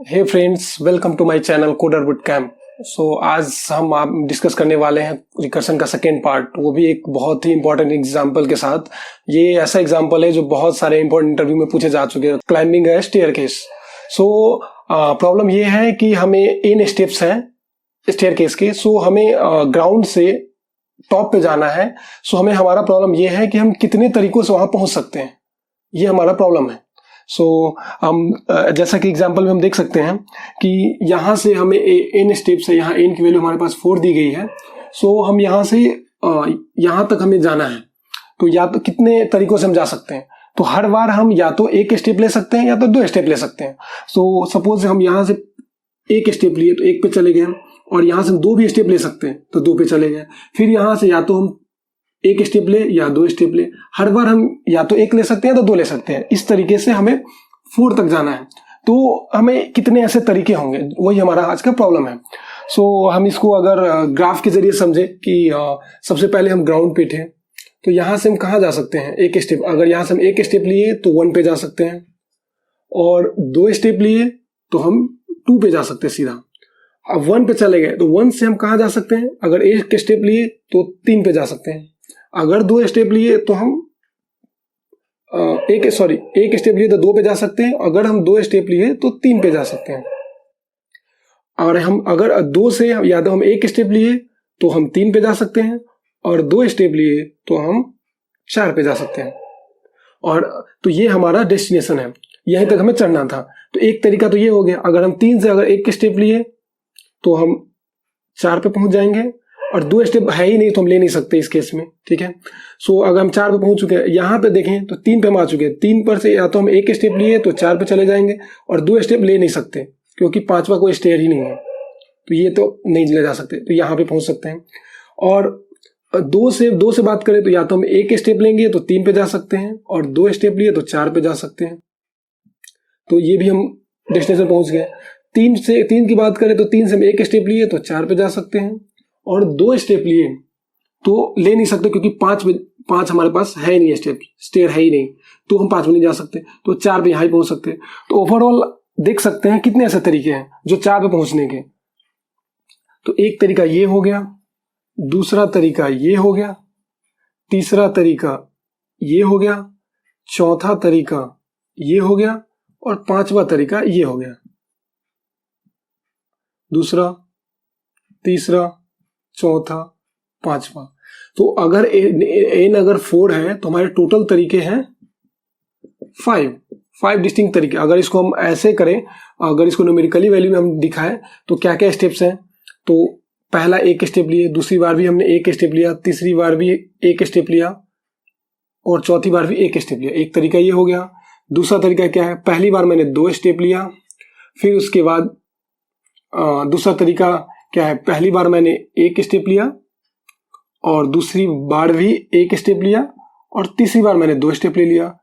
Hey friends, welcome to my channel coder boot camp. आज हम आप डिस्कस करने वाले हैं रिकर्शन का सेकेंड पार्ट, वो भी एक बहुत ही इंपॉर्टेंट एग्जांपल के साथ। ये ऐसा एग्जांपल है जो बहुत सारे इंपॉर्टेंट इंटरव्यू में पूछे जा चुके हैं। क्लाइंबिंग है स्टेयरकेस। प्रॉब्लम ये है कि हमें इन स्टेप्स हैं स्टेयरकेस के। हमें ग्राउंड से टॉप पे जाना है। हमें हमारा प्रॉब्लम ये है कि हम कितने तरीकों से वहां पहुंच सकते हैं, ये हमारा प्रॉब्लम है। हम जैसा कि एग्जांपल में हम देख सकते हैं कि यहाँ से हमें एन स्टेप से, यहाँ एन की वैल्यू हमारे पास 4 दी गई है। हम यहाँ से यहाँ तक हमें जाना है। तो या तो कितने तरीकों से हम जा सकते हैं, तो हर बार हम या तो एक स्टेप ले सकते हैं या तो 2 स्टेप ले सकते हैं। सपोज हम यहाँ से एक स्टेप लिए तो 1 पे चले गए, और यहाँ से हम 2 भी स्टेप ले सकते हैं तो 2 पे चले गए। फिर यहाँ से या तो हम एक स्टेप ले या 2 स्टेप ले, हर बार हम या तो 1 ले सकते हैं तो 2 ले सकते हैं। इस तरीके से हमें 4 तक जाना है। तो हमें कितने ऐसे तरीके होंगे, वही हमारा आज का प्रॉब्लम है। हम इसको अगर ग्राफ के जरिए समझे कि सबसे पहले हम ग्राउंड पे थे, तो यहाँ से हम कहाँ जा सकते हैं, एक स्टेप। अगर यहाँ से हम एक स्टेप लिए तो 1 पे जा सकते हैं, और 2 स्टेप लिए तो हम 2 पे जा सकते हैं सीधा। अब 1 पे चले गए तो 1 से हम कहाँ जा सकते हैं, अगर एक स्टेप लिए तो 3 पे जा सकते हैं। अगर 2 स्टेप लिए तो हम एक स्टेप लिए तो 2 पे जा सकते हैं। अगर हम 2 स्टेप लिए तो 3 पे जा सकते हैं। और हम अगर 2 से या तो हम एक स्टेप लिए तो हम 3 पे जा सकते हैं, और 2 स्टेप लिए तो हम 4 पे जा सकते हैं। और तो ये हमारा डेस्टिनेशन है, यहीं तक हमें चढ़ना था। तो एक तरीका तो ये हो गया, अगर हम 3 से अगर एक स्टेप लिए तो हम 4 पे पहुंच जाएंगे, और 2 स्टेप है ही नहीं तो हम ले नहीं सकते इस केस में, ठीक है। अगर हम 4 पे पहुंच चुके हैं, यहाँ पे देखें तो 3 पे हम आ चुके हैं। 3 पर से या तो हम एक स्टेप लिए तो 4 पे चले जाएंगे, और 2 स्टेप ले नहीं सकते क्योंकि 5वां कोई स्टेयर ही नहीं है, तो ये तो नहीं ले जा सकते। तो यहाँ पे पहुंच सकते हैं। और 2 से बात करें तो या तो हम एक स्टेप लेंगे तो 3 पे जा सकते हैं, और 2 स्टेप लिए तो 4 पे जा सकते हैं। तो ये भी हम डेस्टिनेशन पहुंच गए। 3 की बात करें तो 3 से हम एक स्टेप लिए तो 4 पे जा सकते हैं, और 2 स्टेप लिए तो ले नहीं सकते क्योंकि 5 हमारे पास है ही नहीं, स्टेयर है ही नहीं, तो हम 5 में नहीं जा सकते। तो 4 पे यहाँ ही पहुंच सकते हैं। तो ओवरऑल देख सकते हैं कितने ऐसे तरीके हैं जो 4 पे पहुंचने के। तो एक तरीका ये हो गया, दूसरा तरीका ये हो गया, तीसरा तरीका ये हो गया, चौथा तरीका ये हो गया, और 5वां तरीका ये हो गया। दूसरा, तीसरा, चौथा, 5वां। तो अगर एन अगर 4 है तो हमारे टोटल तरीके हैं 5 डिस्टिंक्ट तरीके। अगर इसको हम ऐसे करें, अगर इसको न्यूमेरिकली वैल्यू में हम दिखाएं तो क्या क्या स्टेप्स हैं, तो पहला एक स्टेप लिए, दूसरी बार भी हमने एक स्टेप लिया, तीसरी बार भी एक स्टेप लिया, और चौथी बार भी एक स्टेप लिया। एक तरीका ये हो गया। दूसरा तरीका क्या है, पहली बार मैंने 2 स्टेप लिया, फिर उसके बाद दूसरा तरीका क्या है, पहली बार मैंने एक स्टेप लिया, और दूसरी बार भी एक स्टेप लिया, और तीसरी बार मैंने 2 स्टेप ले लिया।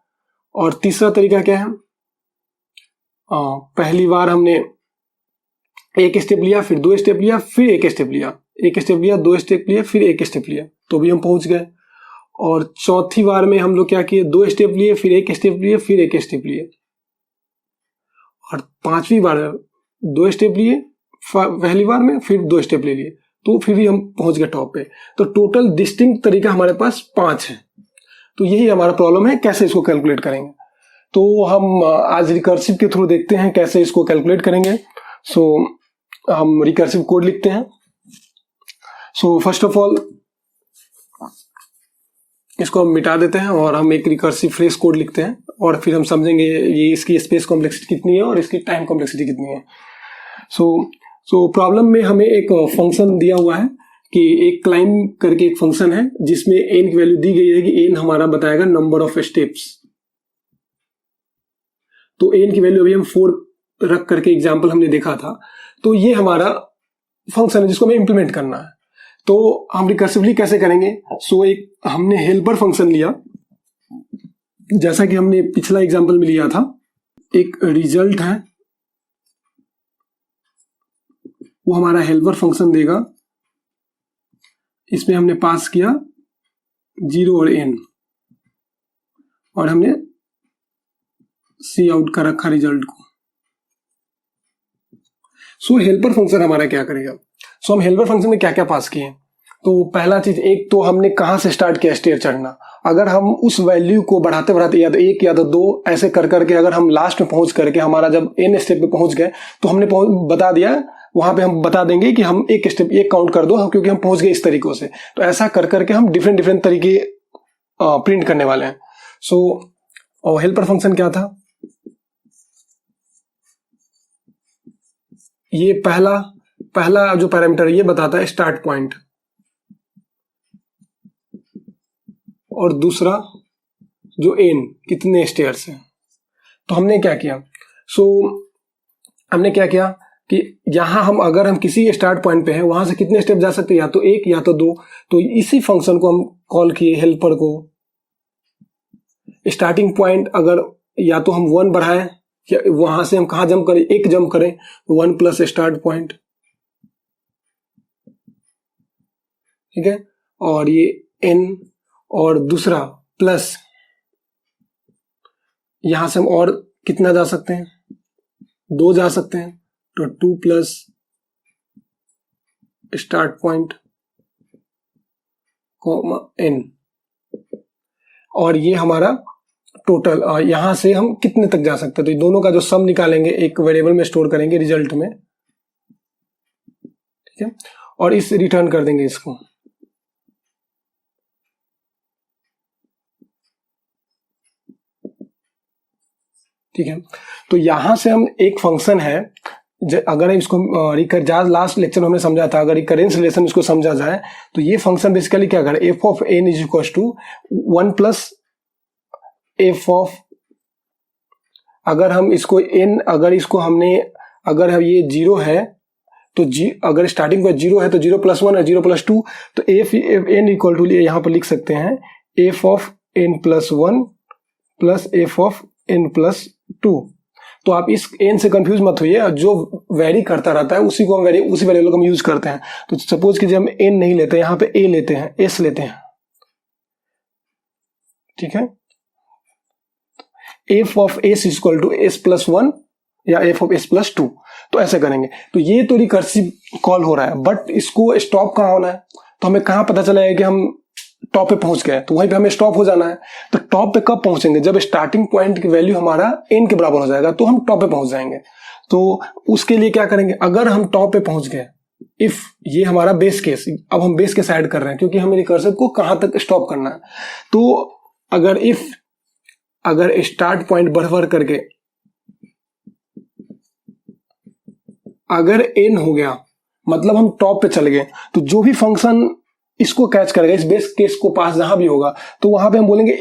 और तीसरा तरीका क्या है, पहली बार हमने एक स्टेप लिया, फिर 2 स्टेप लिया, फिर एक स्टेप लिया, 2 स्टेप लिया, फिर एक स्टेप लिया, तो भी हम पहुंच गए। और चौथी बार में हम लोग क्या किए, 2 स्टेप लिए, फिर एक स्टेप लिए, फिर एक स्टेप लिए। और 5वीं बार 2 स्टेप लिए पहली बार में, फिर 2 स्टेप ले लिए, तो फिर भी हम पहुंच गए टॉप पे। तो टोटल डिस्टिंक्ट तरीका हमारे पास 5 है। तो यही हमारा प्रॉब्लम है, कैसे इसको कैलकुलेट करेंगे। तो हम आज रिकर्सिव के थ्रू देखते हैं कैसे इसको कैलकुलेट करेंगे। हम रिकर्सिव कोड लिखते हैं। फर्स्ट ऑफ ऑल इसको हम मिटा देते हैं, और हम एक रिकर्सिव फ्रेज कोड लिखते हैं, और फिर हम समझेंगे ये इसकी स्पेस कॉम्प्लेक्सिटी कितनी है और इसकी टाइम कॉम्प्लेक्सिटी कितनी है। प्रॉब्लम में हमें एक फंक्शन दिया हुआ है कि एक क्लाइंब करके एक फंक्शन है जिसमें एन की वैल्यू दी गई है कि एन हमारा बताएगा नंबर ऑफ स्टेप्स। तो एन की वैल्यू अभी हम 4 रख करके एग्जांपल हमने देखा था। तो ये हमारा फंक्शन है जिसको हमें इंप्लीमेंट करना है। तो हम रिकर्सिवली कैसे करेंगे, एक हमने हेल्पर फंक्शन लिया, जैसा कि हमने पिछला एग्जांपल में लिया था। एक रिजल्ट है, वो हमारा हेल्पर फंक्शन देगा। इसमें हमने पास किया 0 और n, और हमने सी आउट का रखा रिजल्ट को। सो हेल्पर फंक्शन हमारा क्या करेगा? सो हम हेल्पर फंक्शन में क्या क्या पास किए? तो पहला चीज, एक तो हमने कहाँ से स्टार्ट किया स्टेयर चढ़ना। अगर हम उस वैल्यू को बढ़ाते बढ़ाते या तो 1 या तो 2 ऐसे कर करके अगर हम लास्ट में पहुंच करके हमारा जब n स्टेप पे पहुंच गए तो हमने बता दिया, वहां पे हम बता देंगे कि हम एक स्टेप एक काउंट कर दो, क्योंकि हम पहुंच गए इस तरीकों से। तो ऐसा कर करके हम डिफरेंट डिफरेंट तरीके प्रिंट करने वाले हैं। सो हेल्पर फंक्शन क्या था? ये पहला जो पैरामीटर ये बताता है स्टार्ट पॉइंट, और दूसरा जो n कितने स्टेयर्स हैं। तो हमने क्या किया? हमने क्या किया कि यहां अगर हम किसी स्टार्ट पॉइंट पे हैं, वहां से कितने स्टेप जा सकते हैं, या तो 1 या तो 2। तो इसी फंक्शन को हम कॉल किए हेल्पर को। स्टार्टिंग पॉइंट अगर या तो हम 1 बढ़ाएं, या वहां से हम कहां जंप करें, 1 जंप करें, 1 प्लस स्टार्ट पॉइंट, ठीक है। और ये n, और दूसरा प्लस यहां से हम और कितना जा सकते हैं, 2 जा सकते हैं। तो 2 प्लस स्टार्ट पॉइंट n, और ये हमारा टोटल यहां से हम कितने तक जा सकते हैं। तो ये दोनों का जो सम निकालेंगे, एक वेरिएबल में स्टोर करेंगे रिजल्ट में, ठीक है, और इस रिटर्न कर देंगे इसको। ठीक है, तो यहां से हम एक फंक्शन है, अगर इसको लास्ट लेक्चर में हमने समझा था, अगर रिकरेंस रिलेशन इसको समझा जाए तो ये फंक्शन बेसिकली क्या करे, F of N is equal to 1 plus F of, अगर हम इसको n, अगर ये 0 है तो अगर स्टार्टिंग पर 0 है तो 0 प्लस 1 है, 0 प्लस 2, तो एफ एन इक्वल टू यहां पर लिख सकते हैं F of n plus 1 plus F of n plus 2। तो आप इस n से कंफ्यूज मत होइए, जो वेरी करता रहता है उसी वेरिएबल को हम यूज करते हैं। तो सपोज कीजिए हम n नहीं लेते, यहाँ पे a लेते हैं, s लेते हैं, ठीक है। F of s equal to s plus 1 या एफ ऑफ s प्लस 2, तो ऐसे करेंगे। तो ये तो रिकर्सिव कॉल हो रहा है, बट इसको स्टॉप कहाँ होना है? तो हमें कहाँ पता चलेगा कि हम टॉप पे पहुंच गए? तो वहीं पे हमें स्टॉप हो जाना है। तो टॉप पे कब पहुंचेंगे? जब स्टार्टिंग पॉइंट की वैल्यू हमारा n के बराबर हो जाएगा, तो हम टॉप पे पहुंच जाएंगे। तो उसके लिए क्या करेंगे, अगर हम टॉप पे पहुंच गए, इफ ये हमारा बेस केस, अब हम बेस केस ऐड कर रहे हैं क्योंकि हमें रिकर्सिव को कहां तक स्टॉप करना है। तो अगर स्टार्ट पॉइंट बढ़ करके अगर n हो गया, मतलब हम टॉप पे चले गए, तो जो भी फंक्शन इसको कैच करेगा, इस बेस केस को पास जहां भी होगा, तो वहां पे हम बोलेंगे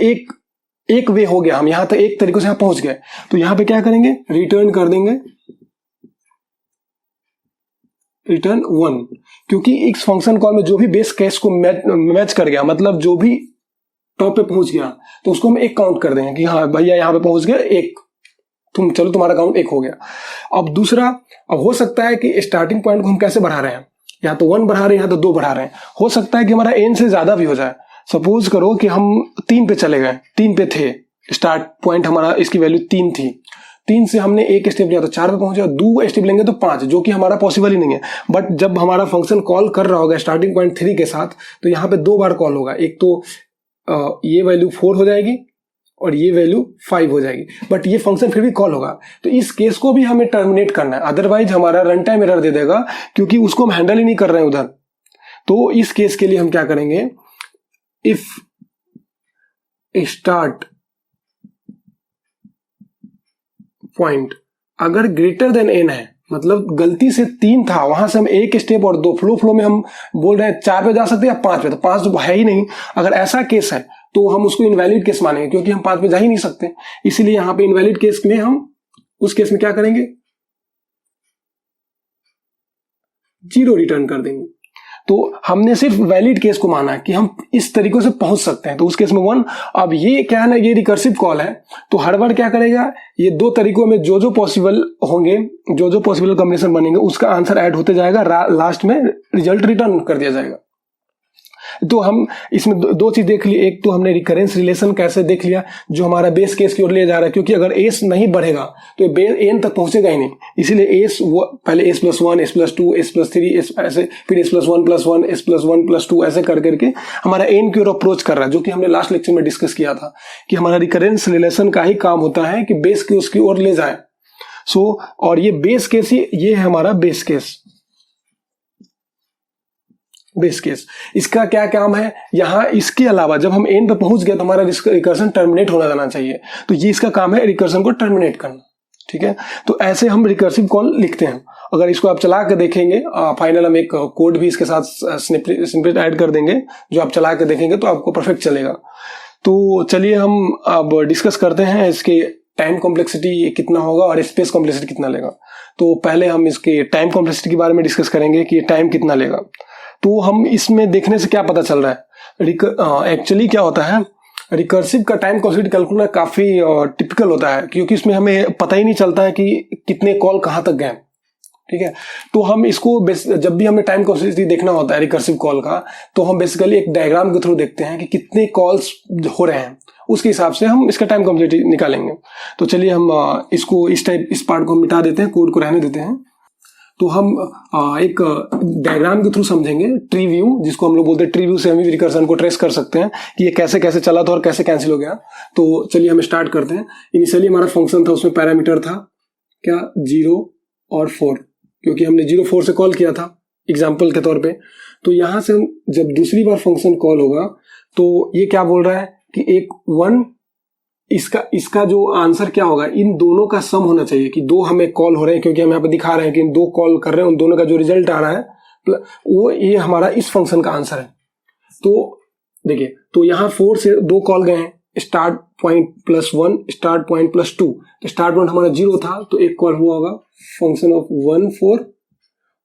एक वे हो गया, हम यहां तक एक तरीके से यहां पहुंच गए। तो यहां पे क्या करेंगे, रिटर्न कर देंगे रिटर्न 1, क्योंकि इस फंक्शन कॉल में जो भी बेस केस को मैच कर गया, मतलब जो भी टॉप पे पहुंच गया, तो उसको हम 1 काउंट कर देंगे कि हाँ भैया यहां पे पहुंच गए 1, चलो तुम्हारा काउंट 1 हो गया। अब दूसरा, अब हो सकता है कि स्टार्टिंग पॉइंट को हम कैसे बढ़ा रहे हैं, या तो 1 बढ़ा रहे हैं या तो 2 बढ़ा रहे हैं। हो सकता है कि हमारा n से ज्यादा भी हो जाए। सपोज करो कि हम 3 पे चले गए, 3 पे थे, स्टार्ट पॉइंट हमारा, इसकी वैल्यू 3 थी, 3 से हमने 1 स्टेप लिया तो 4 पे पहुंचे, 2 स्टेप लेंगे तो 5, जो कि हमारा पॉसिबल ही नहीं है। बट जब हमारा फंक्शन कॉल कर रहा होगा स्टार्टिंग पॉइंट 3 के साथ, तो यहाँ पे 2 बार कॉल होगा। एक तो ये वैल्यू 4 हो जाएगी और ये वैल्यू 5 हो जाएगी, बट ये फंक्शन फिर भी कॉल होगा। तो इस केस को भी हमें टर्मिनेट करना है, अदरवाइज हमारा रन टाइम एरर दे देगा, क्योंकि उसको हम हैंडल ही नहीं कर रहे हैं उधर। तो इस केस के लिए हम क्या करेंगे, इफ स्टार्ट पॉइंट अगर ग्रेटर देन n है, मतलब गलती से 3 था, वहां से हम 1 स्टेप और 2 फ्लो में हम बोल रहे हैं 4 पे जा सकते हैं या 5 पे, तो 5 तो है ही नहीं। अगर ऐसा केस है तो हम उसको इनवैलिड केस मानेंगे, क्योंकि हम 5 पे जा ही नहीं सकते। इसीलिए यहां पे इनवैलिड केस में हम उस केस में क्या करेंगे, 0 रिटर्न कर देंगे। तो हमने सिर्फ वैलिड केस को माना कि हम इस तरीके से पहुंच सकते हैं, तो उस केस में 1। अब ये क्या है ना, ये रिकर्सिव कॉल है, तो हर बार क्या करेगा, ये 2 तरीकों में जो पॉसिबल होंगे, जो पॉसिबल कॉम्बिनेशन बनेंगे, उसका आंसर ऐड होते जाएगा, लास्ट में रिजल्ट रिटर्न कर दिया जाएगा। तो हम इसमें दो चीज देख ली, एक तो हमने रिकरेंस रिलेशन कैसे देख लिया जो हमारा बेस केस की ओर ले जा रहा है, क्योंकि अगर एस नहीं बढ़ेगा तो एन तक पहुंचेगा ही नहीं, इसीलिए एस पहले S plus one, S plus two, S plus three, ऐसे फिर S plus one plus one, S plus one plus two, ऐसे कर करके हमारा एन की ओर अप्रोच कर रहा है, जो कि हमने लास्ट लेक्चर में डिस्कस किया था कि हमारा रिकरेंस रिलेशन का ही काम होता है कि बेस के उसकी ओर ले जाए। और ये बेस केस ही, ये है हमारा बेस केस। इसका क्या काम है यहाँ, इसके अलावा जब हम एन पे पहुंच गए तो हमारा रिकर्सन टर्मिनेट होना जाना चाहिए, तो ये इसका काम है रिकर्सन को टर्मिनेट करना। ठीक है, तो ऐसे हम रिकर्सिव कॉल लिखते हैं। अगर इसको आप चला के देखेंगे, फाइनल हम एक कोड भी इसके साथ स्निपेट ऐड कर देंगे, जो आप चला के देखेंगे तो आपको परफेक्ट चलेगा। तो चलिए हम अब डिस्कस करते हैं इसके टाइम कॉम्प्लेक्सिटी कितना होगा और स्पेस कॉम्प्लेक्सिटी कितना लेगा। तो पहले हम इसके टाइम कॉम्प्लेक्सिटी के बारे में डिस्कस करेंगे कि टाइम कितना लेगा। तो हम इसमें देखने से क्या पता चल रहा है, एक्चुअली क्या होता है, रिकर्सिव का टाइम कॉम्प्लेक्सिटी कैलकुलेट काफी टिपिकल होता है, क्योंकि इसमें हमें पता ही नहीं चलता है कि कितने कॉल कहाँ तक गए। ठीक है, तो हम इसको जब भी हमें टाइम कॉम्प्लेक्सिटी देखना होता है रिकर्सिव कॉल का, तो हम बेसिकली एक डायग्राम के थ्रू देखते हैं कि कितने कॉल्स हो रहे हैं, उसके हिसाब से हम इसका टाइम कॉम्प्लेक्सिटी निकालेंगे। तो चलिए हम इसको इस पार्ट को मिटा देते हैं, कोड को रहने देते हैं। तो हम एक डायग्राम के थ्रू समझेंगे, ट्री व्यू, जिसको हम लोग बोलते हैं, ट्री व्यू से हम रिकर्सन को ट्रेस कर सकते हैं कि ये कैसे कैसे चला था और कैसे कैंसिल हो गया। तो चलिए हम स्टार्ट करते हैं। इनिशियली हमारा फंक्शन था, उसमें पैरामीटर था क्या, 0 और 4, क्योंकि हमने 0 4 से कॉल किया था एग्जाम्पल के तौर पे। तो यहां से हम जब दूसरी बार फंक्शन कॉल होगा तो ये क्या बोल रहा है कि एक 1, इसका जो आंसर क्या होगा, इन दोनों का सम होना चाहिए कि दो हमें कॉल हो रहे हैं, क्योंकि हम यहाँ पे दिखा रहे हैं कि इन दो कॉल कर रहे हैं, उन दोनों का जो रिजल्ट आ रहा है वो ये हमारा इस फंक्शन का आंसर है। तो देखिए, तो यहाँ 4 से 2 कॉल गए हैं, start point plus 1, start point plus 2। तो स्टार्ट पॉइंट हमारा 0 था, तो एक कॉल हुआ होगा फंक्शन ऑफ 1 4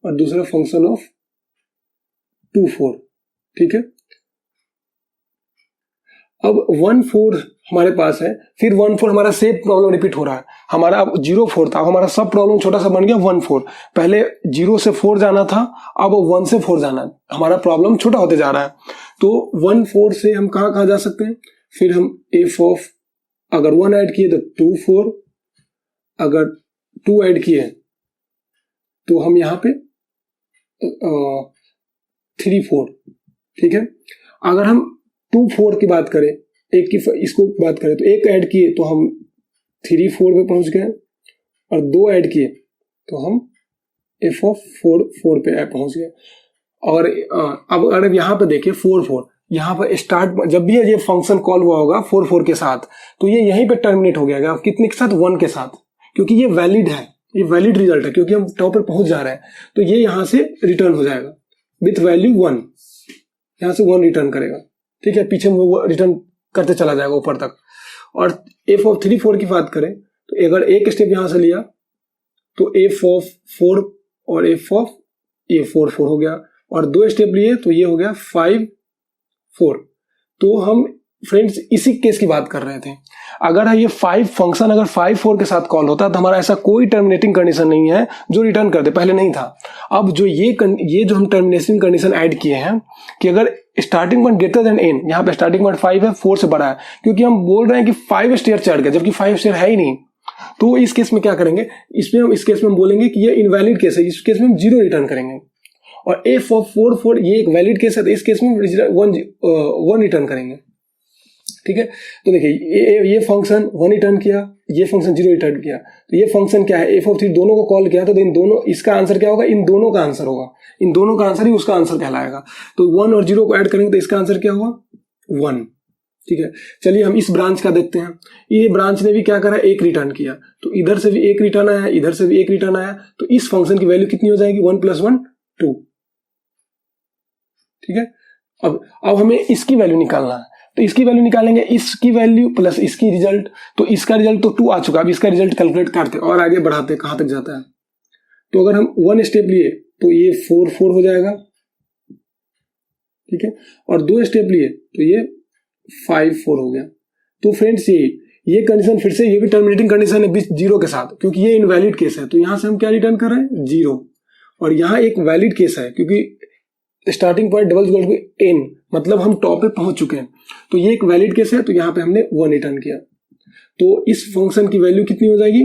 और दूसरा फंक्शन ऑफ 2 4। ठीक है, अब 1 4 हमारे पास है, फिर 1 4 हमारा सेम प्रॉब्लम रिपीट हो रहा है। हमारा अब 0 4 था, अब हमारा सब प्रॉब्लम छोटा सा बन गया 1 4। पहले 0 से 4 जाना था, अब 1 से 4 जाना है, हमारा प्रॉब्लम छोटा होते जा रहा है। तो 1 4 से हम कहाँ जा सकते हैं, फिर हम एफ ऑफ, अगर 1 ऐड किए तो 2 4, अगर 2 ऐड किए तो हम यहाँ पे 3 4। ठीक है, अगर हम 2 4 की बात करें, एक की इसको बात करें, तो एक ऐड किए तो हम 3 4 पे पहुंच गए, और 2 ऐड किए तो हम एफ ऑफ 4 4 पे पहुंच गए। और अब अगर यहाँ पे देखिए 4 4, यहाँ पर स्टार्ट, जब भी ये फंक्शन कॉल हुआ होगा 4 4 के साथ, तो ये यहीं पे टर्मिनेट हो गया, कितने के साथ, 1 के साथ, क्योंकि ये वैलिड है, ये वैलिड रिजल्ट है, क्योंकि हम टॉप पर पहुंच जा रहे हैं। तो ये यहाँ से रिटर्न हो जाएगा विथ वैल्यू 1, यहाँ से 1 रिटर्न करेगा। ठीक है, पीछे वो रिटर्न करते चला जाएगा ऊपर तक। और एफ ऑफ 3 4 की बात करें, तो अगर एक स्टेप यहां से लिया तो एफ ऑफ 4 और एफ ऑफ ये 4 4 हो गया, और 2 स्टेप लिए तो ये हो गया 5 4। तो हम फ्रेंड्स इसी केस की बात कर रहे थे। अगर ये 5 फंक्शन अगर 5 4 के साथ कॉल होता तो हमारा ऐसा कोई टर्मिनेटिंग कंडीशन नहीं है जो रिटर्न कर दे, पहले नहीं था। अब जो ये जो हम टर्मिनेटिंग कंडीशन ऐड किए हैं कि अगर starting point greater than N, यहाँ पे स्टार्टिंग पॉइंट 5 है, 4 से बड़ा है, क्योंकि हम बोल रहे हैं कि 5 स्टेयर चढ़ गया, जबकि 5 स्टेयर है ही नहीं। तो इस केस में क्या करेंगे, इस केस में हम बोलेंगे कि ये इनवैलिड केस है, इस केस में हम 0 रिटर्न करेंगे। और एफ ऑफ 4 4 ये एक वैलिड केस है, तो इस केस में 1 रिटर्न करेंगे। ठीक है, तो देखिए ये फंक्शन 1 रिटर्न किया, ये फंक्शन 0 रिटर्न किया, तो ये फंक्शन क्या है, एफ ऑफ 3 दोनों को कॉल किया, तो इन दोनों, इसका आंसर क्या होगा, इन दोनों का आंसर होगा, इन दोनों का आंसर ही उसका आंसर कहलाएगा। तो 1 और 0 को ऐड करेंगे तो इसका आंसर क्या होगा, 1। ठीक है, चलिए हम इस ब्रांच का देखते हैं। ये ब्रांच ने भी क्या करा, 1 रिटर्न किया, तो इधर से भी 1 रिटर्न आया, इधर से भी 1 रिटर्न आया, तो इस फंक्शन की वैल्यू कितनी हो जाएगी, 1 + 1 2। ठीक है, अब हमें इसकी वैल्यू निकालना है, तो इसकी वैल्यू निकालेंगे, इसकी वैल्यू प्लस इसकी रिजल्ट, तो इसका रिजल्ट तो 2 आ चुका, अब इसका रिजल्ट कैलकुलेट करते और आगे बढ़ाते कहां तक जाता है। तो अगर हम 1 स्टेप लिए तो ये 4 4 हो जाएगा। ठीक है, और 2 स्टेप लिए तो ये 5 4 हो गया। तो फ्रेंड्स ये कंडीशन फिर से ये भी टर्मिनेटिंग कंडीशन है 0 के साथ, क्योंकि ये इनवैलिड केस है, तो यहां से हम क्या रिटर्न कर रहे हैं, 0। और यहाँ एक वैलिड केस है, क्योंकि starting point double equal to N, मतलब हम टॉप पे पहुंच चुके हैं। तो ये एक वैलिड केस है, तो यहाँ पे हमने 1 रिटर्न किया। तो इस फंक्शन की वैल्यू कितनी हो जाएगी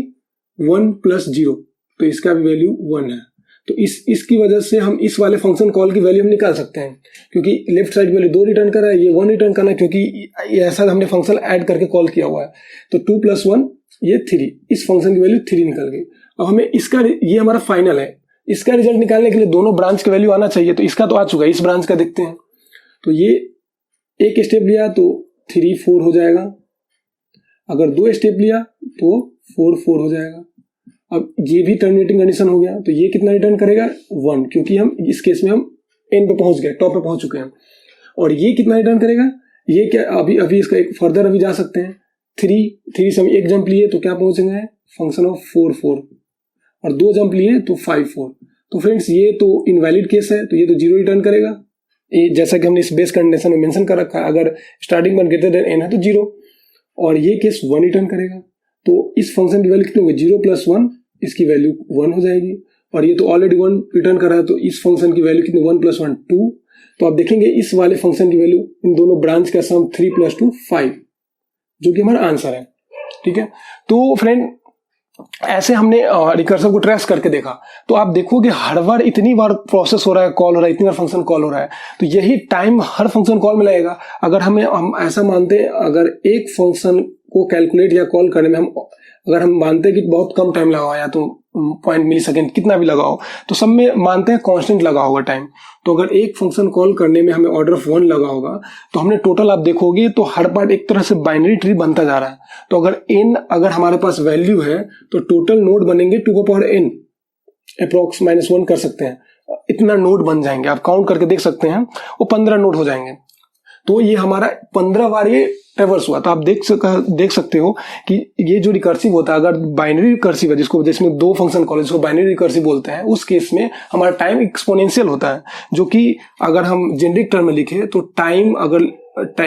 1 + 0, तो इसका भी वैल्यू 1 है। तो इसकी वजह से हम इस वाले फंक्शन कॉल की वैल्यू हम निकाल सकते हैं, क्योंकि लेफ्ट साइड वैल्यू 2 रिटर्न कर रहा है, ये 1 रिटर्न करना है, क्योंकि ऐसा हमने फंक्शन ऐड करके कॉल किया हुआ है। तो 2 + 1 ये 3, इस फंक्शन की वैल्यू 3 निकल गई। अब हमें इसका, ये हमारा फाइनल है, इसका रिजल्ट निकालने के लिए दोनों ब्रांच की वैल्यू आना चाहिए। तो इसका तो आ चुका है, इस ब्रांच का देखते हैं। तो ये एक स्टेप लिया तो 3 4 हो जाएगा, अगर 2 स्टेप लिया तो 4 4 हो जाएगा। अब ये भी टर्मिनेटिंग कंडीशन हो गया, तो ये कितना रिटर्न करेगा 1, क्योंकि हम इस केस में हम एन पे पहुंच गए, टॉप पे पहुंच चुके हैं। और ये कितना रिटर्न करेगा, ये क्या, अभी इसका एक फर्दर अभी जा सकते हैं। 3 से हम एक जंप लिए तो क्या पहुंचेंगे फंक्शन ऑफ 4 4, और 2 जंप लिए तो 5 4। तो फ्रेंड्स ये तो इनवैलिड केस है, तो ये तो 0 रिटर्न करेगा। ये जैसा कि हमने इस बेस कंडीशन में मेंशन कर रखा है, अगर starting point greater then n है तो 0, और ये केस 1 रिटर्न करेगा। तो इस फंक्शन की वैल्यू कितनी होगी 0 + 1, इसकी वैल्यू 1 हो जाएगी। और ये तो ऑलरेडी 1 रिटर्न कर रहा है, तो इस फंक्शन की वैल्यू कितनी 1 + 1 2। तो आप देखेंगे इस वाले फंक्शन की वैल्यू, इन दोनों ब्रांच का सम 3 + 2 5, जो कि हमारा आंसर है। ठीक है, तो फ्रेंड ऐसे हमने रिकर्सिव को ट्रेस करके देखा। तो आप देखोगे हर बार इतनी बार प्रोसेस हो रहा है, कॉल हो रहा है, इतनी बार फंक्शन कॉल हो रहा है, तो यही टाइम हम फंक्शन कॉल में लगेगा। अगर हम ऐसा मानते हैं, अगर एक फंक्शन को कैलकुलेट या कॉल करने में अगर हम मानते हैं कि बहुत कम टाइम लगा हो, या तो 0.1 मिलीसेकंड कितना भी लगा हो, तो सब में मानते हैं कांस्टेंट लगा होगा टाइम। तो अगर एक फंक्शन कॉल करने में हमें ऑर्डर ऑफ 1 लगा होगा, तो हमने टोटल, आप देखोगे तो हर पार्ट एक तरह से बाइनरी ट्री बनता जा रहा है। तो अगर हमारे पास वैल्यू है, तो टोटल नोड बनेंगे 2n, अप्रोक्स -1 कर सकते हैं, इतना नोड बन जाएंगे। आप काउंट करके देख सकते हैं, वो 15 नोड हो जाएंगे। तो ये हमारा 15 बार ये ट्रेवर्स हुआ। तो आप देख सकते हो कि ये जो रिकर्सिव होता है, अगर बाइनरी रिकर्सिव है, जिसमें 2 फंक्शन कॉल, जिसको बाइनरी रिकर्सिव बोलते हैं, उस केस में हमारा टाइम एक्सपोनेंशियल होता है। जो कि अगर हम जेनरिक टर्म में लिखे तो टाइम, अगर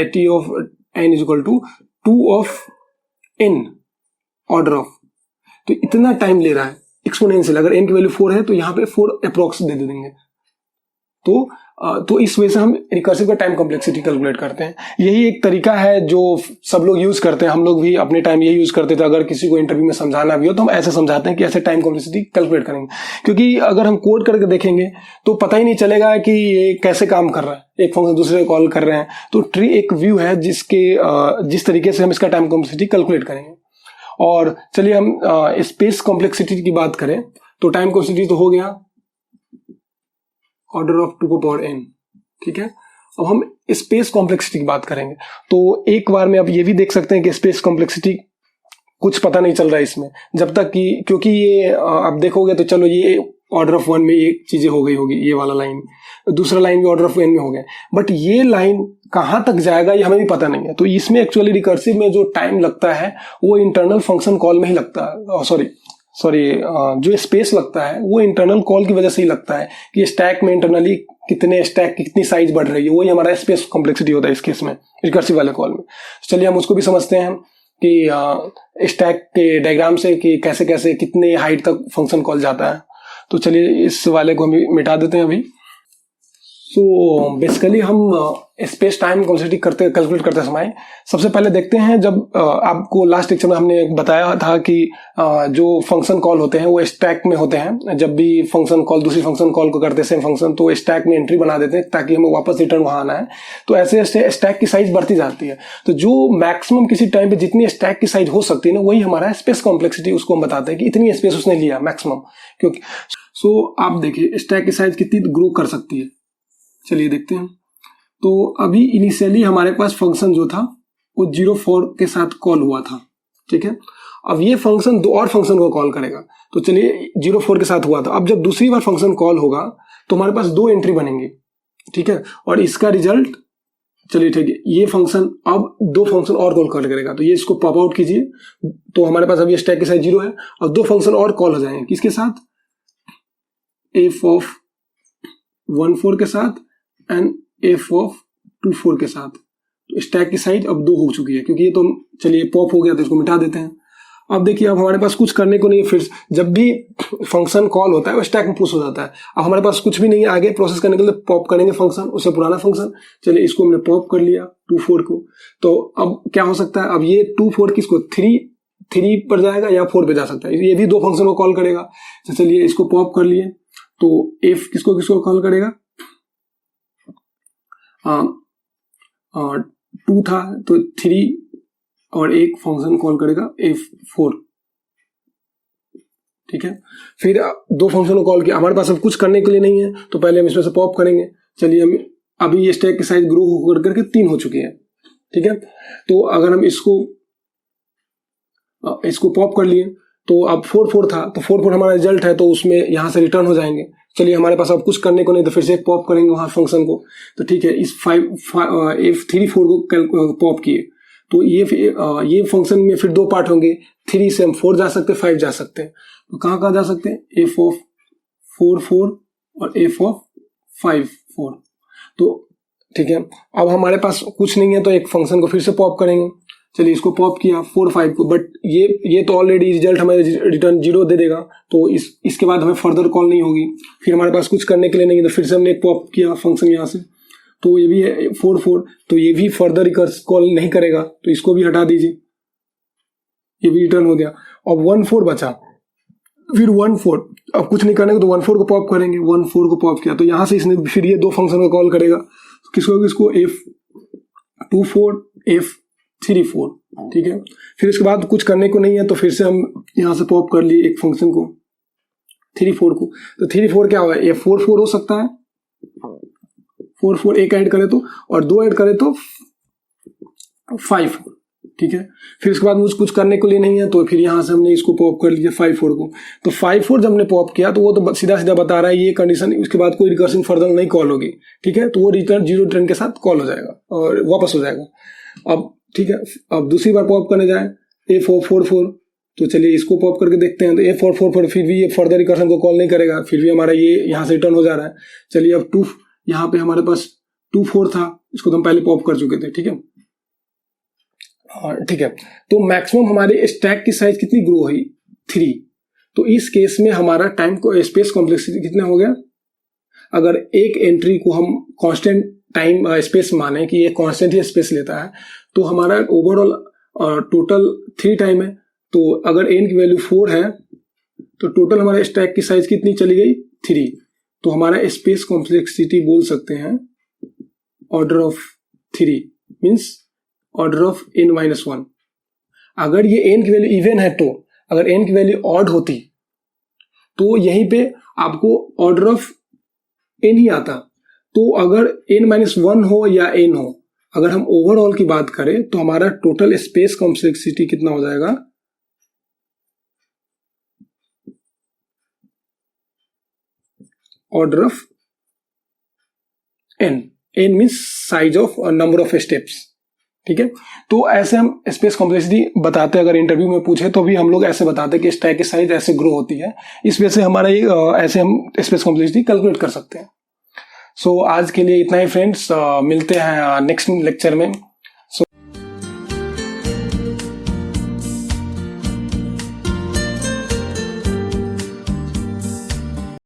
t of n = 2 of n order of, तो इतना टाइम ले रहा है एक्सपोनेंशियल। अगर n की वैल्यू 4 है तो यहाँ पे 4 अप्रोक्स दे देंगे। तो इस वजह से हम रिकर्सिव का टाइम कॉम्प्लेक्सिटी कैलकुलेट करते हैं। यही एक तरीका है जो सब लोग यूज करते हैं, हम लोग भी अपने टाइम यही यूज करते थे। अगर किसी को इंटरव्यू में समझाना भी हो तो हम ऐसे समझाते हैं कि ऐसे टाइम कॉम्प्लेक्सिटी कैलकुलेट करेंगे, क्योंकि अगर हम कोड करके देखेंगे तो पता ही नहीं चलेगा कि ये कैसे काम कर रहा है, एक फंक्शन दूसरे को कॉल कर रहे हैं। तो ट्री एक व्यू है जिस तरीके से हम इसका टाइम कॉम्प्लेक्सिटी कैलकुलेट करेंगे। और चलिए हम स्पेस कॉम्प्लेक्सिटी की बात करें, तो टाइम कॉम्प्लेक्सिटी तो हो गया ऑर्डर ऑफ 2n, ठीक है। अब हम स्पेस कॉम्प्लेक्सिटी की बात करेंगे। तो एक बार में आप ये भी देख सकते हैं कि स्पेस कॉम्प्लेक्सिटी कुछ पता नहीं चल रहा है इसमें, जब तक कि, क्योंकि ये आप देखोगे तो चलो ये ऑर्डर ऑफ 1 में ये चीजें हो गई होगी, ये वाला लाइन, दूसरा लाइन भी ऑर्डर ऑफ n में हो गया, बट ये लाइन कहाँ तक जाएगा ये हमें भी पता नहीं है। तो इसमें एक्चुअली रिकर्सिव में जो टाइम लगता है वो इंटरनल फंक्शन कॉल में ही लगता है, सॉरी जो स्पेस लगता है वो इंटरनल कॉल की वजह से ही लगता है कि स्टैक में इंटरनली स्टैक की कितनी साइज बढ़ रही है, वही हमारा स्पेस कॉम्प्लेक्सिटी होता है इस केस में, रिकर्सिव वाले कॉल में। चलिए हम उसको भी समझते हैं कि स्टैक के डायग्राम से कि कैसे कैसे कितने हाइट तक फंक्शन कॉल जाता है। तो चलिए इस वाले को हम मिटा देते हैं अभी। तो बेसिकली हम स्पेस टाइम कॉम्प्लेक्सिटी कैलकुलेट करते समय सबसे पहले देखते हैं, जब आपको लास्ट लेक्चर में हमने बताया था कि जो फंक्शन कॉल होते हैं वो स्टैक में होते हैं। जब भी फंक्शन कॉल दूसरी फंक्शन कॉल को करते हैं सेम फंक्शन, तो स्टैक में एंट्री बना देते हैं ताकि हमें वापस रिटर्न वहां आना है। तो ऐसे स्टैक की साइज बढ़ती जाती है। तो जो मैक्सिमम किसी टाइम पे जितनी स्टैक की साइज हो सकती है ना, वही हमारा स्पेस कॉम्प्लेक्सिटी, उसको हम बताते हैं कि इतनी स्पेस उसने लिया मैक्सिमम। क्योंकि आप देखिए स्टैक की साइज कितनी ग्रो कर सकती है। चलिए देखते हैं। तो अभी इनिशियली हमारे पास फंक्शन जो था वो 0 के साथ कॉल हुआ था, ठीक है। अब ये फंक्शन 2 और फंक्शन को कॉल करेगा। तो चलिए 0 के साथ हुआ था। अब जब दूसरी बार फंक्शन कॉल होगा तो हमारे पास 2 एंट्री बनेंगी, ठीक है। और इसका रिजल्ट, चलिए ठीक है, ये फंक्शन अब 2 फंक्शन और कॉल करेगा। तो ये इसको पॉप आउट कीजिए। तो हमारे पास अभी स्टैक की साइज 0 है और 2 फंक्शन और कॉल हो जाएंगे। किसके साथ? f ऑफ 1 4 के साथ एंड f ऑफ 2 4 के साथ। तो स्टैक की साइज अब 2 हो चुकी है, क्योंकि ये तो चलिए पॉप हो गया तो इसको मिटा देते हैं। अब देखिए, अब हमारे पास कुछ करने को नहीं है। फिर जब भी फंक्शन कॉल होता है वो स्टैक में पुश हो जाता है। अब हमारे पास कुछ भी नहीं है आगे प्रोसेस करने के लिए, पॉप करेंगे फंक्शन, उससे पुराना फंक्शन। चलिए इसको हमने पॉप कर लिया 24 को। तो अब क्या हो सकता है, अब ये 24 किसको 3 पर जाएगा या 4 पे जा सकता है, ये भी दो फंक्शन को कॉल करेगा। तो चलिए इसको पॉप कर लिए। तो एफ किसको किसको कॉल करेगा, 2 था तो 3 और एक फंक्शन कॉल करेगा F4, ठीक है। फिर दो फंक्शन को कॉल किया, हमारे पास अब कुछ करने के लिए नहीं है तो पहले हम इसमें से पॉप करेंगे। चलिए हम अभी ये स्टैक की साइज ग्रो होकर करके 3 हो चुकी है, ठीक है। तो अगर हम इसको पॉप कर लिए तो अब 4 था, तो 4 हमारा रिजल्ट है, तो उसमें यहां से रिटर्न हो जाएंगे। चलिए हमारे पास अब कुछ करने को नहीं, तो फिर से एक पॉप करेंगे वहां फंक्शन को। तो ठीक है, इस F3 4 को पॉप किए, तो ये फंक्शन में फिर 2 पार्ट होंगे। 3 से हम 4 जा सकते हैं, 5 जा सकते हैं। तो कहाँ जा सकते हैं, F of 4 और F of 5 4। तो ठीक है, अब हमारे पास कुछ नहीं है तो एक फंक्शन को फिर से पॉप करेंगे। चलिए इसको पॉप किया 4 5 को, बट ये तो ऑलरेडी रिजल्ट हमें रिटर्न 0 दे देगा, तो इसके बाद हमें फर्दर कॉल नहीं होगी। फिर हमारे पास कुछ करने के लिए नहीं है, तो फिर से हमने एक पॉप किया फंक्शन यहाँ से, तो ये भी है 4 4, तो ये भी फर्दर रिकर्स कॉल नहीं करेगा, तो इसको भी हटा दीजिए, ये भी रिटर्न हो गया। अब 1 4 बचा, फिर 1 4, अब कुछ नहीं करने को तो 1 4 को पॉप करेंगे। 1 4 को पॉप किया तो यहाँ से इसने फिर ये दो फंक्शन को कॉल करेगा, किसको F24 F3 4, ठीक है। फिर इसके बाद कुछ करने को नहीं है, तो फिर से हम यहाँ से पॉप कर लिए एक फंक्शन को 3 4 को। तो 3 4 क्या होगा, ये 4 4 हो सकता है, 4 4 एक ऐड करे तो, और 2 ऐड करे तो 5 4, ठीक है। फिर इसके बाद मुझे कुछ करने के लिए नहीं है, तो फिर यहाँ से हमने इसको पॉप कर लिया 5 4 को। तो 5 4 जब हमने पॉप किया तो वो तो सीधा सीधा बता रहा है ये कंडीशन, उसके बाद कोई रिकर्सिव फर्दर नहीं कॉल होगी, ठीक है। तो वो रिटर्न 0 रिटर्न के साथ कॉल हो जाएगा और वापस हो जाएगा। अब ठीक है, अब दूसरी बार पॉप करने जाए A4 4, तो चलिए इसको पॉप करके देखते हैं। तो A4 4 फिर भी ये फर्दर रिकर्सन को कॉल नहीं करेगा, फिर भी हमारा ये यहाँ से रिटर्न हो जा रहा है। चलिए अब 2, यहाँ पे हमारे पास 2 4 था, इसको तो हम पहले पॉप कर चुके थे, ठीक है। ठीक है, तो मैक्सिमम हमारे स्टैक की साइज कितनी ग्रो हुई 3। तो इस केस में हमारा टाइम को स्पेस कॉम्प्लेक्सिटी कितना हो गया, अगर एक एंट्री को हम कांस्टेंट टाइम स्पेस माने कि ये कांस्टेंट ही स्पेस लेता है, तो हमारा ओवरऑल टोटल 3 टाइम है। तो अगर n की वैल्यू 4 है तो टोटल हमारे स्टैक की साइज कितनी चली गई 3। तो हमारा स्पेस कॉम्प्लेक्सिटी बोल सकते हैं order of 3 means order of n-1। अगर ये n की वैल्यू इवन है, तो अगर n की वैल्यू ऑड होती तो यहीं पे आपको ऑर्डर ऑफ n ही आता। तो अगर n-1 हो या n हो, अगर हम ओवरऑल की बात करें तो हमारा टोटल स्पेस कॉम्प्लेक्सिटी कितना हो जाएगा, order of n means size of number of steps, ठीक है। तो ऐसे हम स्पेस कॉम्प्लेक्सिटी बताते हैं, अगर इंटरव्यू में पूछे तो भी हम लोग ऐसे बताते हैं कि स्टैक की साइज ऐसे ग्रो होती है, इस वजह से हमारा ऐसे हम स्पेस कॉम्प्लेक्सिटी कैलकुलेट कर सकते हैं। सो आज के लिए इतना ही फ्रेंड्स, मिलते हैं नेक्स्ट लेक्चर में।